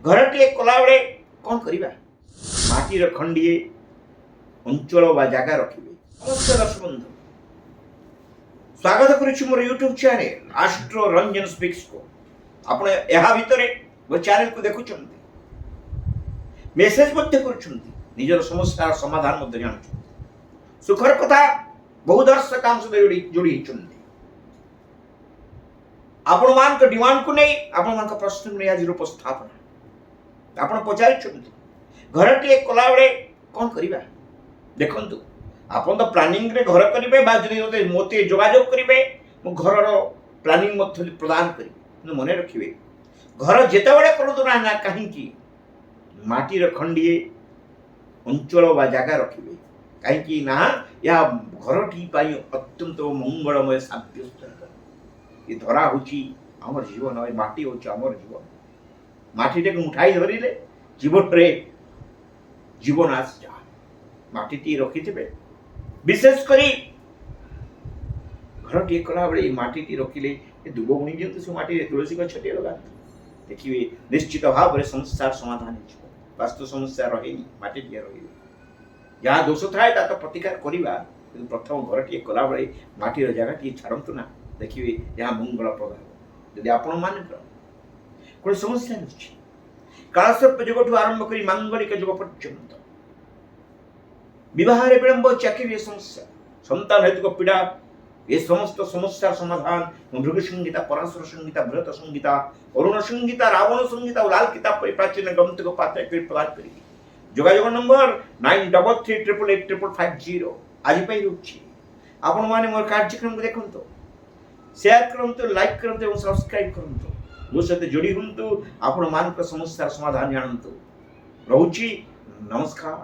ଘରଟିଏ କଲାବେଳେ କ'ଣ କରିବା? ମାଟିର ଖଣ୍ଡିଏ ଅଞ୍ଚଳ ବା ଜାଗା ରଖିବେ। ସମସ୍ତ ଦର୍ଶକ ବନ୍ଧୁ ସ୍ୱାଗତ କରୁଛି ମୋର ୟୁଟ୍ୟୁବ୍ ଚ୍ୟାନେଲ ଆଷ୍ଟ୍ରୋ ରଞ୍ଜନ ସ୍ପିକ୍ସକୁ। ଆପଣ ଏହା ଭିତରେ ମୋ ଚ୍ୟାନେଲକୁ ଦେଖୁଛନ୍ତି, ମେସେଜ ମଧ୍ୟ କରୁଛନ୍ତି, ନିଜର ସମସ୍ୟାର ସମାଧାନ ମଧ୍ୟ ଜାଣୁଛନ୍ତି। ସୁଖର କଥା ବହୁ ଦର୍ଶକ ଆମ ସହିତ ଯୋଡ଼ି ହେଇଛନ୍ତି। ଆପଣମାନଙ୍କ ଡିମାଣ୍ଡକୁ ନେଇ ଆପଣମାନଙ୍କ ପ୍ରଶ୍ନକୁ ନେଇ ଆଜିର ଉପସ୍ଥାପନା। ଆପଣ ପଚାରିଛନ୍ତି ଘରଟିଏ କଲାବେଳେ କ'ଣ କରିବା? ଦେଖନ୍ତୁ, ଆପଣ ତ ପ୍ଲାନିଂରେ ଘର କରିବେ ବା ଯଦି ମୋତେ ଯୋଗାଯୋଗ କରିବେ, ମୁଁ ଘରର ପ୍ଲାନିଂ ମଧ୍ୟ ପ୍ରଦାନ କରିବି। କିନ୍ତୁ ମନେ ରଖିବେ, ଘର ଯେତେବେଳେ କରନ୍ତୁ ନା କାହିଁକି ମାଟିର ଖଣ୍ଡିଏ ଅଞ୍ଚଳ ବା ଜାଗା ରଖିବେ। କାହିଁକି ନା ଏହା ଘରଟି ପାଇଁ ଅତ୍ୟନ୍ତ ମଙ୍ଗଳମୟ ସାବ୍ୟସ୍ତ ହେବ। ଏ ଧରା ହେଉଛି ଆମର ଜୀବନ, ଏ ମାଟି ହେଉଛି ଆମର ଜୀବନ। ମାଟିଟାକୁ ଉଠାଇ ଧରିଲେ ଜୀବନରେ ଜୀବନ ଆସିଯାଏ। ମାଟିଟି ରଖିଥିବେ, ବିଶେଷ କରି ଘରଟିଏ କଲାବେଳେ ଏ ମାଟିଟି ରଖିଲେ ଏ ଦୁବ ବୁଣି ଦିଅନ୍ତୁ, ସେ ମାଟିରେ ତୁଳସୀ ଗଛଟିଏ ଲଗାନ୍ତୁ, ଦେଖିବେ ନିଶ୍ଚିତ ଭାବରେ ସମସ୍ୟାର ସମାଧାନ ହେଇଯିବ। ବାସ୍ତୁ ସମସ୍ୟା ରହେନି, ମାଟିଟିଏ ରହିବ। ଯାହା ଦୋଷ ଥାଏ ତା ତ ପ୍ରତିକାର କରିବା, କିନ୍ତୁ ପ୍ରଥମ ଘରଟିଏ କଲାବେଳେ ମାଟିର ଜାଗାଟିଏ ଛାଡ଼ନ୍ତୁ ନା, ଦେଖିବେ ଏହା ମଙ୍ଗଳପ୍ରଦ ହେବ। ଯଦି ଆପଣମାନଙ୍କର କୌଣସି ସମସ୍ୟା ରହିଛି, କାଳସର୍ପ ଯୋଗଠୁ ଆରମ୍ଭ କରି ମାଙ୍ଗଳିକ ଯୋଗ ପର୍ଯ୍ୟନ୍ତ, ବିବାହରେ ବିଳମ୍ବ, ଚାକିରିରେ ସମସ୍ୟା, ସନ୍ତାନ ହେତୁକ ପୀଡ଼ା, ଏ ସମସ୍ତ ସମସ୍ୟାର ସମାଧାନ ଭୃଗୁ ସଂହିତା, ପରାଶର ସଂହିତା, ବୃହତ ସଂହିତା, ଅରୁଣ ସଂହିତା, ରାବଣ ସଂହିତା ଓ ଲାଲ କିତାବ ପରି ପ୍ରାଚୀନ ଗ୍ରନ୍ଥକୁ ପାଠ କରି ପ୍ରଦାନ କରିବି। ଯୋଗାଯୋଗ ନମ୍ବର 9338885550 ଆଜି ପାଇଁ ରହୁଛି। ଆପଣମାନେ ମୋର କାର୍ଯ୍ୟକ୍ରମକୁ ଦେଖନ୍ତୁ, ସେୟାର କରନ୍ତୁ, ଲାଇକ୍ କରନ୍ତୁ ଏବଂ ସବସ୍କ୍ରାଇବ୍ କରନ୍ତୁ। ମୋ ସହିତ ଯୋଡ଼ି ହୁଅନ୍ତୁ, ଆପଣମାନଙ୍କ ସମସ୍ୟାର ସମାଧାନ ଜାଣନ୍ତୁ। ରହୁଛି, ନମସ୍କାର।